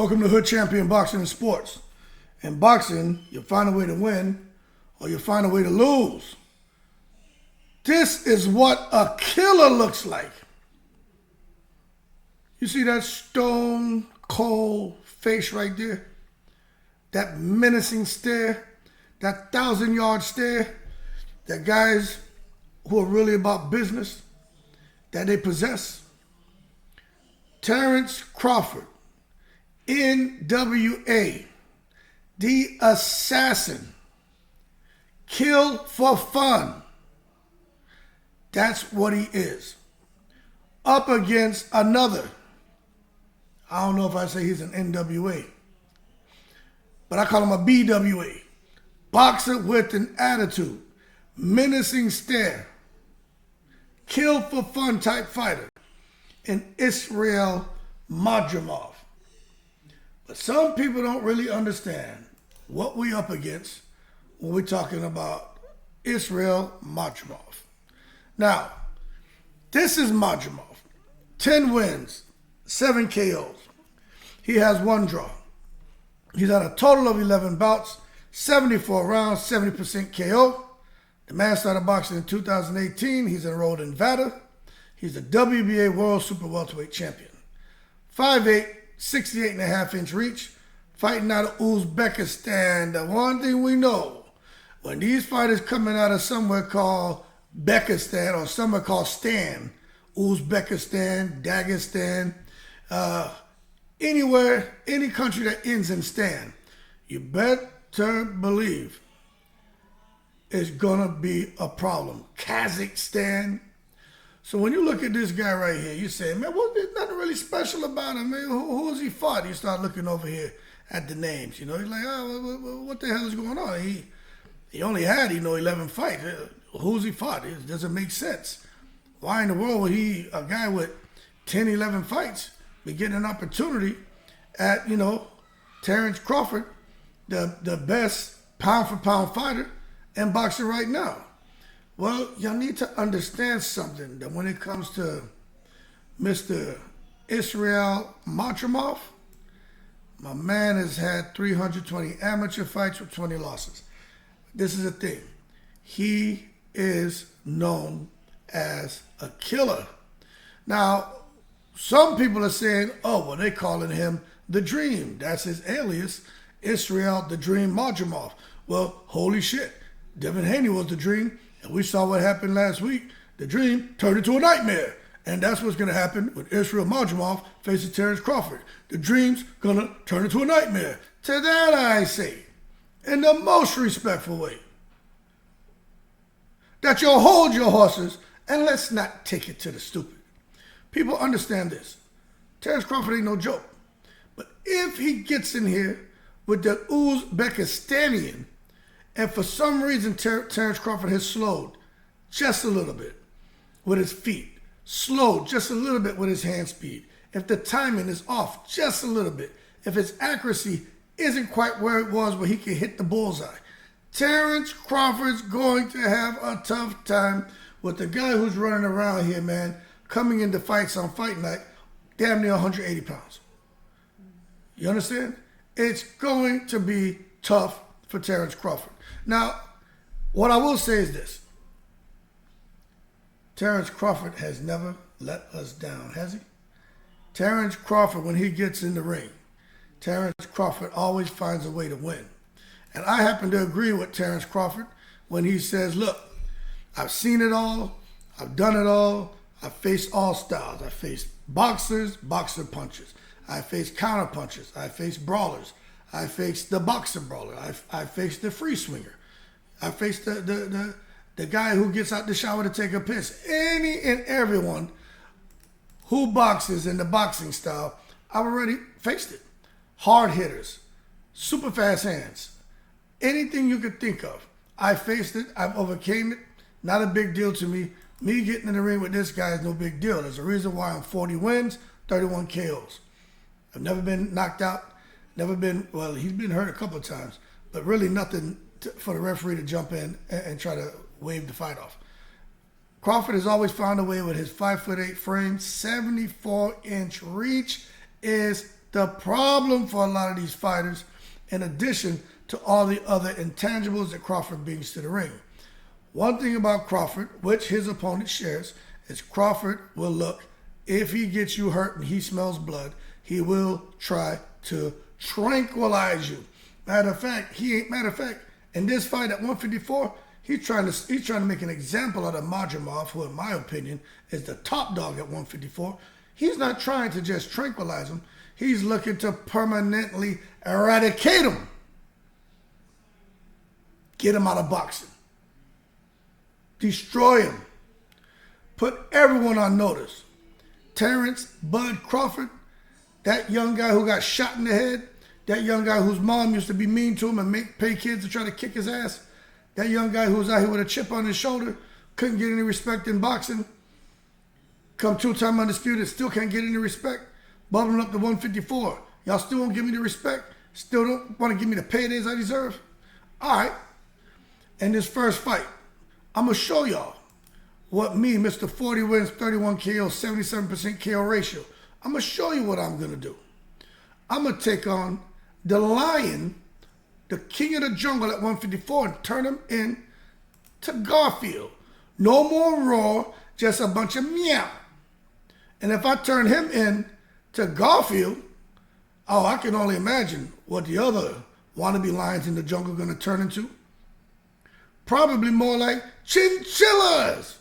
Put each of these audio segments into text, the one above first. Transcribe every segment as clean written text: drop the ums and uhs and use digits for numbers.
Welcome to Hood Champion Boxing and Sports. In boxing, you'll find a way to win or you'll find a way to lose. This is what a killer looks like. You see that stone cold face right there? That menacing stare, that 1,000-yard stare that guys who are really about business, that they possess. Terence Crawford, NWA, the assassin, kill for fun. That's what he is. Up against another. I don't know if I say he's an NWA, but I call him a BWA. Boxer with an attitude, menacing stare, kill for fun type fighter, and Israel Madrimov. But some people don't really understand what we up against when we're talking about Israel Madrimov. Now, this is Madrimov. 10 wins, 7 KOs. He has 1 draw. He's had a total of 11 bouts, 74 rounds, 70% KO. The man started boxing in 2018. He's enrolled in VADA. He's the WBA World Super Welterweight Champion. 5'8", 68.5-inch reach, fighting out of Uzbekistan. The one thing we know, when these fighters coming out of somewhere called Bekistan or somewhere called Stan, Uzbekistan, Dagestan, anywhere, any country that ends in Stan, you better believe it's gonna be a problem. Kazakhstan. So when you look at this guy right here, you say, man, there's nothing really special about him. Man, who has he fought? You start looking over here at the names. You know, you're like, oh, what the hell is going on? He only had, 11 fights. Who's he fought? It doesn't make sense. Why in the world would a guy with 10, 11 fights, be getting an opportunity at, Terence Crawford, the best pound-for-pound fighter in boxing right now? Well, y'all need to understand something, that when it comes to Mr. Israel Madrimov, my man has had 320 amateur fights with 20 losses. This is the thing. He is known as a killer. Now, some people are saying, they're calling him The Dream. That's his alias, Israel The Dream Madrimov. Well, holy shit. Devin Haney was The Dream. And we saw what happened last week. The Dream turned into a nightmare. And that's what's going to happen when Israel Madrimov faces Terence Crawford. The Dream's going to turn into a nightmare. To that I say, in the most respectful way, that you'll hold your horses and let's not take it to the stupid. People understand this. Terence Crawford ain't no joke. But if he gets in here with the Uzbekistanian, and for some reason, Terence Crawford has slowed just a little bit with his feet, slowed just a little bit with his hand speed. If the timing is off just a little bit, if his accuracy isn't quite where it was where he can hit the bullseye, Terence Crawford's going to have a tough time with the guy who's running around here, man, coming into fights on fight night, damn near 180 pounds. You understand? It's going to be tough for Terence Crawford. Now, what I will say is this. Terence Crawford has never let us down, has he? Terence Crawford, when he gets in the ring, Terence Crawford always finds a way to win. And I happen to agree with Terence Crawford when he says, look, I've seen it all, I've done it all, I've faced all styles. I've faced boxers, boxer punchers. I've faced counter punchers. I've faced brawlers. I faced the boxer brawler. I faced the free swinger. I faced the guy who gets out the shower to take a piss. Any and everyone who boxes in the boxing style, I've already faced it. Hard hitters, super fast hands, anything you could think of. I faced it. I've overcame it. Not a big deal to me. Me getting in the ring with this guy is no big deal. There's a reason why I'm 40 wins, 31 KOs. I've never been knocked out. Never been, he's been hurt a couple of times, but really nothing for the referee to jump in and try to wave the fight off. Crawford has always found a way with his 5'8" frame, 74-inch reach is The problem for a lot of these fighters, in addition to all the other intangibles that Crawford brings to the ring. One thing about Crawford, which his opponent shares, is Crawford will look, if he gets you hurt and he smells blood, he will try to tranquilize you. Matter of fact, in this fight at 154, he's trying to make an example out of Madrimov, who in my opinion is the top dog at 154. He's not trying to just tranquilize him. He's looking to permanently eradicate him. Get him out of boxing. Destroy him. Put everyone on notice. Terence Bud Crawford, that young guy who got shot in the head, that young guy whose mom used to be mean to him and pay kids to try to kick his ass, that young guy who was out here with a chip on his shoulder, couldn't get any respect in boxing, come two-time undisputed, still can't get any respect, bubbling up to 154. Y'all still won't give me the respect? Still don't want to give me the paydays I deserve? All right. In this first fight, I'm going to show y'all what me, Mr. 40 wins, 31 KO, 77% KO ratio, I'm going to show you what I'm going to do. I'm going to take on the Lion, the king of the jungle at 154, and turn him in to Garfield. No more Raw, just a bunch of meow. And if I turn him in to Garfield, oh, I can only imagine what the other wannabe lions in the jungle are going to turn into. Probably more like chinchillas.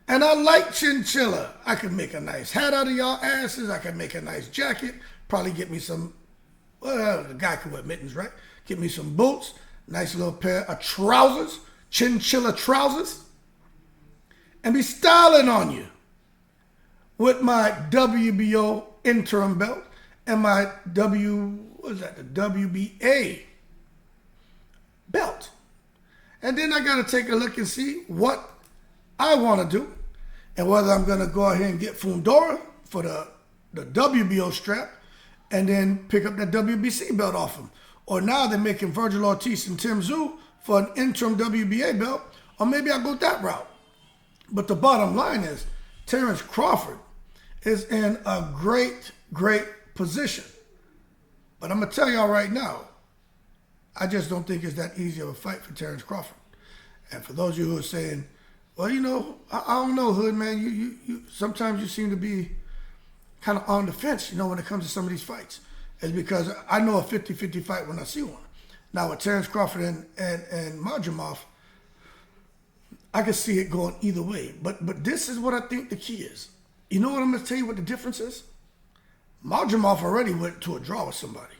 And I like chinchilla. I could make a nice hat out of y'all asses. I could make a nice jacket. Probably get me some, well, the guy could wear mittens, right? Get me some boots. Nice little pair of trousers. Chinchilla trousers. And be styling on you with my WBO interim belt and my the WBA belt. And then I got to take a look and see what I want to do and whether I'm going to go ahead and get Fundora for the WBO strap and then pick up that WBC belt off him. Or now they're making Virgil Ortiz and Tim Tszyu for an interim WBA belt, or maybe I'll go that route. But the bottom line is Terence Crawford is in a great, great position. But I'm going to tell y'all right now, I just don't think it's that easy of a fight for Terence Crawford. And for those of you who are saying, well, you know, I don't know, Hood, man. You sometimes you seem to be kind of on the fence, you know, when it comes to some of these fights. It's because I know a 50-50 fight when I see one. Now with Terence Crawford and Madrimov, I can see it going either way. But this is what I think the key is. You know what I'm going to tell you what the difference is? Madrimov already went to a draw with somebody.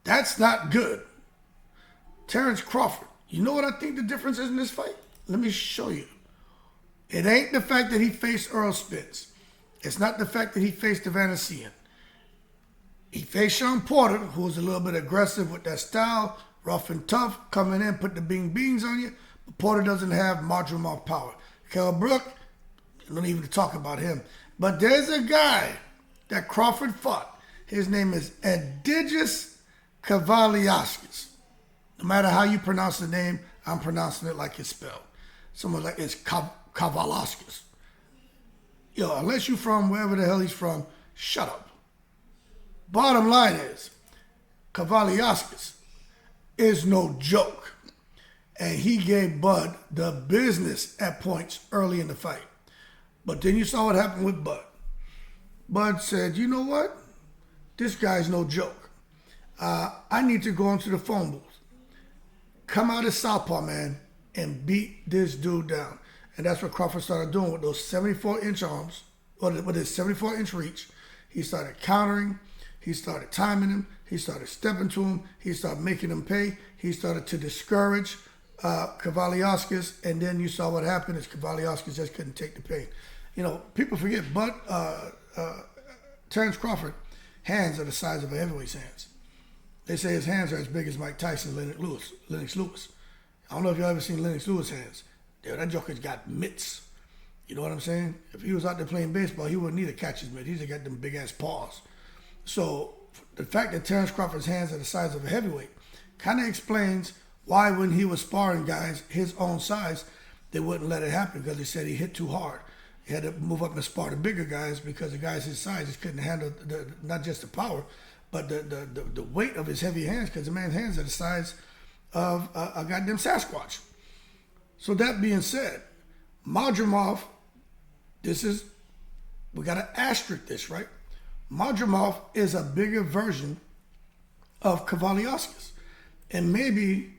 That's not good. Terence Crawford, you know what I think the difference is in this fight? Let me show you. It ain't the fact that he faced Earl Spence. It's not the fact that he faced the Vanessian. He faced Sean Porter, who was a little bit aggressive with that style, rough and tough, coming in, put the bing beans on you. But Porter doesn't have Madrimov power. Kell Brook, don't even talk about him. But there's a guy that Crawford fought. His name is Edidžius Kavaliauskas. No matter how you pronounce the name, I'm pronouncing it like it's spelled. Someone like it's Kavaliauskas. Yo, unless you're from wherever the hell he's from, shut up. Bottom line is, Kavaliauskas is no joke. And he gave Bud the business at points early in the fight. But then you saw what happened with Bud. Bud said, you know what? This guy's no joke. I need to go into the phone booth. Come out as southpaw, man, and beat this dude down. And that's what Crawford started doing with those 74-inch arms, or with his 74-inch reach. He started countering. He started timing him. He started stepping to him. He started making him pay. He started to discourage Kavaliauskas. And then you saw what happened is Kavaliauskas just couldn't take the pain. You know, people forget, but Terence Crawford, hands are the size of a heavyweight's hands. They say his hands are as big as Mike Tyson, Lennox Lewis. I don't know if y'all ever seen Lennox Lewis' hands. Yeah, that joker's got mitts. You know what I'm saying? If he was out there playing baseball, he wouldn't need to catch his mitt. He's got them big-ass paws. So the fact that Terence Crawford's hands are the size of a heavyweight kind of explains why when he was sparring guys his own size, they wouldn't let it happen because they said he hit too hard. He had to move up and spar the bigger guys because the guys his size just couldn't handle not just the power, but the weight of his heavy hands, because the man's hands are the size of a goddamn Sasquatch. So that being said, Madrimov, we got to asterisk this, right? Madrimov is a bigger version of Kavaliauskas, and maybe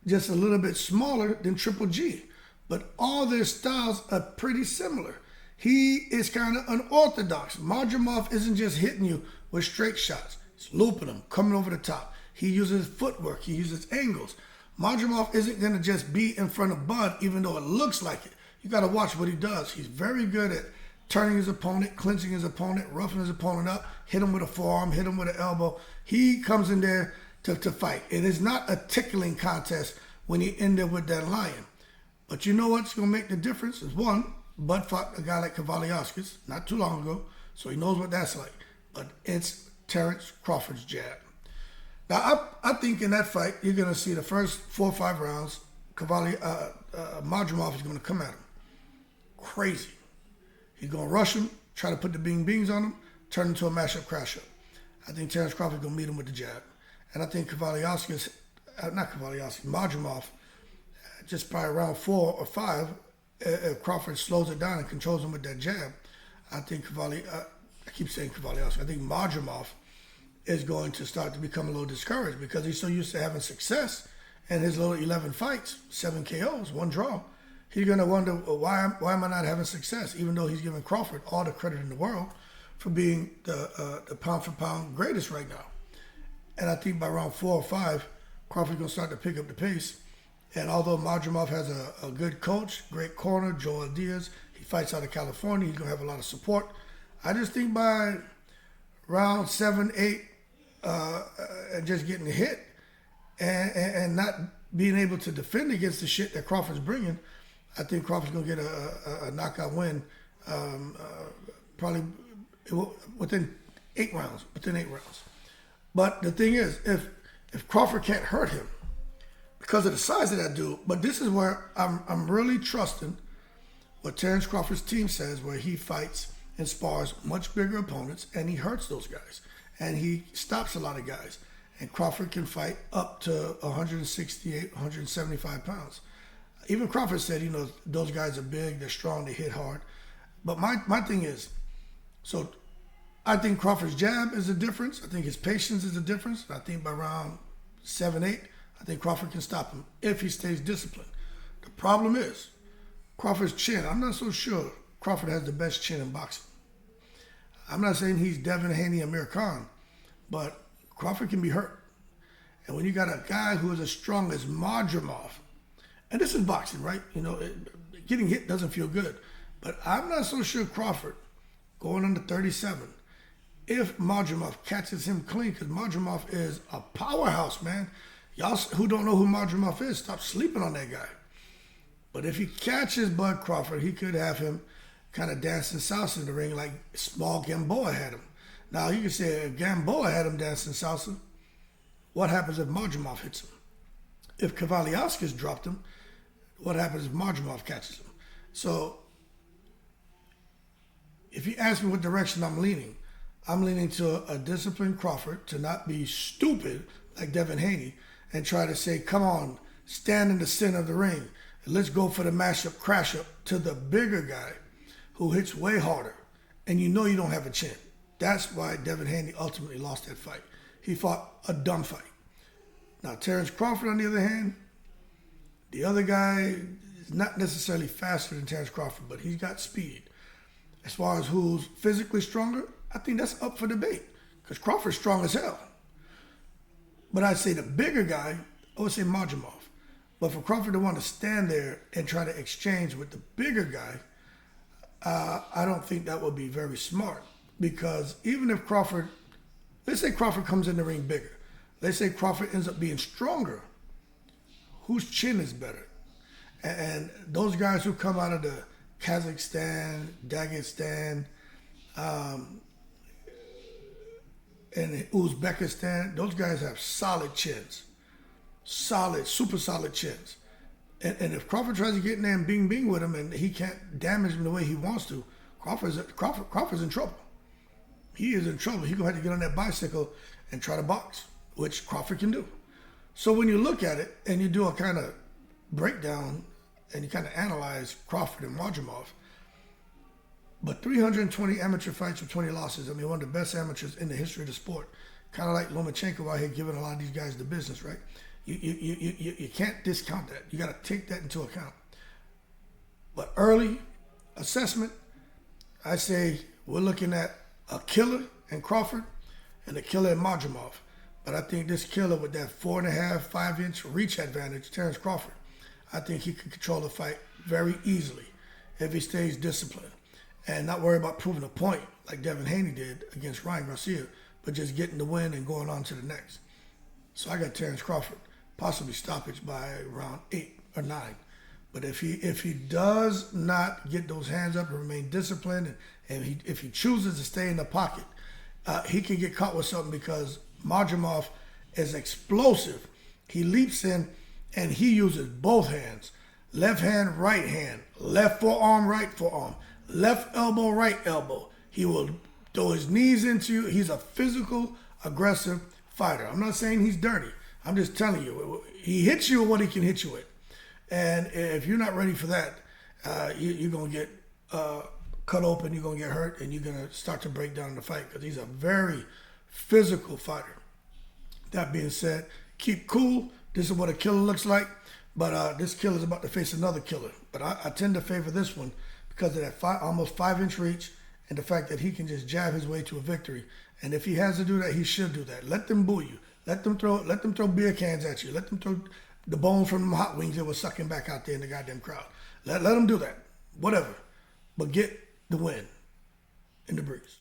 just a little bit smaller than Triple G. But all their styles are pretty similar. He is kind of unorthodox. Madrimov isn't just hitting you with straight shots. He's looping them, coming over the top. He uses footwork. He uses angles. Madrimov isn't going to just be in front of Bud, even though it looks like it. You got to watch what he does. He's very good at turning his opponent, clinching his opponent, roughing his opponent up, hit him with a forearm, hit him with an elbow. He comes in there to fight. It is not a tickling contest when you end there with that lion. But you know what's going to make the difference is, one, Bud fought a guy like Kavaliauskas not too long ago, so he knows what that's like. But it's Terence Crawford's jab. Now, I think in that fight, you're going to see the first 4 or 5 rounds, Madrimov is going to come at him. Crazy. He's going to rush him, try to put the bing-bings on him, turn into a mashup crash-up. I think Terence Crawford is going to meet him with the jab. And I think Madrimov, just by around 4 or 5, if Crawford slows it down and controls him with that jab, I think I keep saying Kavaliauskas, I think Madrimov is going to start to become a little discouraged because he's so used to having success in his little 11 fights, 7 KOs, 1 draw. He's going to wonder, why am I not having success, even though he's giving Crawford all the credit in the world for being the pound-for-pound greatest right now. And I think by round 4 or 5, Crawford's going to start to pick up the pace. And although Madrimov has a good coach, great corner, Joel Diaz, he fights out of California, he's going to have a lot of support. I just think by round 7, 8, and just getting hit and not being able to defend against the shit that Crawford's bringing, I think Crawford's going to get a knockout win probably within 8 rounds. But the thing is, if Crawford can't hurt him because of the size of that dude, but this is where I'm really trusting what Terence Crawford's team says, where he fights and spars much bigger opponents and he hurts those guys and he stops a lot of guys. And Crawford can fight up to 168, 175 pounds. Even Crawford said, those guys are big, they're strong, they hit hard. But my thing is, so I think Crawford's jab is a difference. I think his patience is a difference. I think by round 7, 8, I think Crawford can stop him if he stays disciplined. The problem is Crawford's chin. I'm not so sure Crawford has the best chin in boxing. I'm not saying he's Devin Haney or Amir Khan, but Crawford can be hurt. And when you got a guy who is as strong as Madrimov, and this is boxing, right? Getting hit doesn't feel good. But I'm not so sure Crawford, going under 37, if Madrimov catches him clean, because Madrimov is a powerhouse, man. Y'all who don't know who Madrimov is, stop sleeping on that guy. But if he catches Bud Crawford, he could have him kind of dancing salsa in the ring like small Gamboa had him. Now, you can say if Gamboa had him dancing salsa, what happens if Madrimov hits him? If Kavaliauskas dropped him, what happens if Madrimov catches him? So, if you ask me what direction I'm leaning to a disciplined Crawford to not be stupid like Devin Haney and try to say, come on, stand in the center of the ring and let's go for the mashup, crash up to the bigger guy who hits way harder and you don't have a chin. That's why Devin Haney ultimately lost that fight. He fought a dumb fight. Now, Terence Crawford, on the other hand, the other guy is not necessarily faster than Terence Crawford, but he's got speed. As far as who's physically stronger, I think that's up for debate because Crawford's strong as hell. But I'd say the bigger guy, I would say Madrimov. But for Crawford to want to stand there and try to exchange with the bigger guy, I don't think that would be very smart. Because even if Crawford, let's say Crawford comes in the ring bigger. Let's say Crawford ends up being stronger. Whose chin is better? And those guys who come out of the Kazakhstan, Dagestan, and Uzbekistan, those guys have solid chins. Solid, super solid chins. And if Crawford tries to get in there and bing with him and he can't damage him the way he wants to, Crawford's in trouble. He is in trouble. He's going to have to get on that bicycle and try to box, which Crawford can do. So when you look at it and you do a kind of breakdown and you kind of analyze Crawford and Madrimov, but 320 amateur fights with 20 losses. I mean, one of the best amateurs in the history of the sport. Kind of like Lomachenko out here giving a lot of these guys the business, right? You can't discount that. You got to take that into account. But early assessment, I say we're looking at a killer in Crawford and a killer in Madrimov. But I think this killer with that 4.5, 5-inch reach advantage, Terence Crawford, I think he can control the fight very easily if he stays disciplined and not worry about proving a point like Devin Haney did against Ryan Garcia, but just getting the win and going on to the next. So I got Terence Crawford, possibly stoppage by round 8 or 9. But if he does not get those hands up and remain disciplined, and if he chooses to stay in the pocket, he can get caught with something because Madrimov is explosive. He leaps in and he uses both hands. Left hand, right hand. Left forearm, right forearm. Left elbow, right elbow. He will throw his knees into you. He's a physical, aggressive fighter. I'm not saying he's dirty. I'm just telling you, he hits you with what he can hit you with. And if you're not ready for that, you're going to get cut open, you're going to get hurt, and you're going to start to break down in the fight because he's a very physical fighter. That being said, keep cool. This is what a killer looks like. But this killer is about to face another killer. But I tend to favor this one because of that almost 5-inch reach and the fact that he can just jab his way to a victory. And if he has to do that, he should do that. Let them boo you. Let them throw beer cans at you. Let them throw the bones from them hot wings that was sucking back out there in the goddamn crowd. Let them do that. Whatever. But get the win in the breeze.